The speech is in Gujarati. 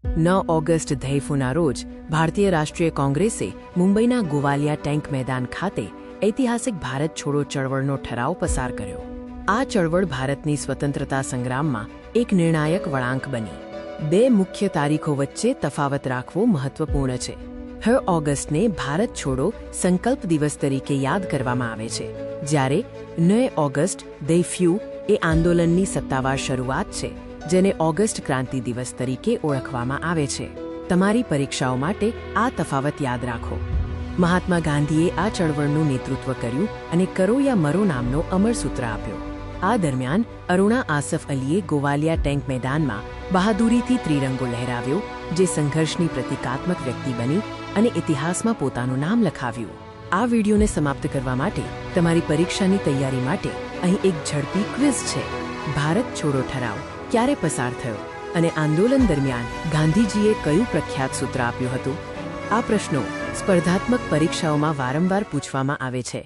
9 ઓગસ્ટ ધૈફુના રોજ ભારતીય રાષ્ટ્રીય કોંગ્રેસે મુંબઈના ગોવાલિયા ટેન્ક મેદાન ખાતે ઐતિહાસિક ભારત છોડો ચળવળનો ઠરાવ પસાર કર્યો. આ ચળવળ ભારતની સ્વતંત્રતા સંગ્રામમાં એક નિર્ણાયક વળાંક બની. બે મુખ્ય તારીખો વચ્ચે તફાવત રાખવો મહત્વપૂર્ણ છે. 6 ઓગસ્ટને ભારત છોડો સંકલ્પ દિવસ તરીકે યાદ કરવામાં આવે છે, જ્યારે 9 ઓગસ્ટ દૈફ્યુ એ આંદોલનની સત્તાવાર શરૂઆત છે, જેને ઓગસ્ટ ક્રાંતિ દિવસ તરીકે ઓળખવામાં આવે છે. તમારી પરીક્ષાઓ માટે આ તફાવત યાદ રાખો. મહાત્મા ગાંધીએ આ ચળવળનું નેતૃત્વ કર્યું અને કરો યા મરો નામનો અમરસૂત્ર આપ્યો. આ દરમિયાન અરુણા આસફ અલીએ ગોવાલિયા ટેન્ક મેદાનમાં બહાદુરીથી ત્રિરંગો લહેરાવ્યો, જે સંઘર્ષની પ્રતિકાત્મક વ્યક્તિ બની અને ઇતિહાસમાં પોતાનું નામ લખાવ્યું. આ વિડીયોને સમાપ્ત કરવા માટે તમારી પરીક્ષાની તૈયારી માટે અહીં એક ઝડપી ક્વિઝ છે. ભારત છોડો ઠરાવ ક્યારે પસાર થયો અને આંદોલન દરમિયાન ગાંધીજીએ કયું પ્રખ્યાત સૂત્ર આપ્યું હતું? આ પ્રશ્નો સ્પર્ધાત્મક પરીક્ષાઓમાં વારંવાર પૂછવામાં આવે છે.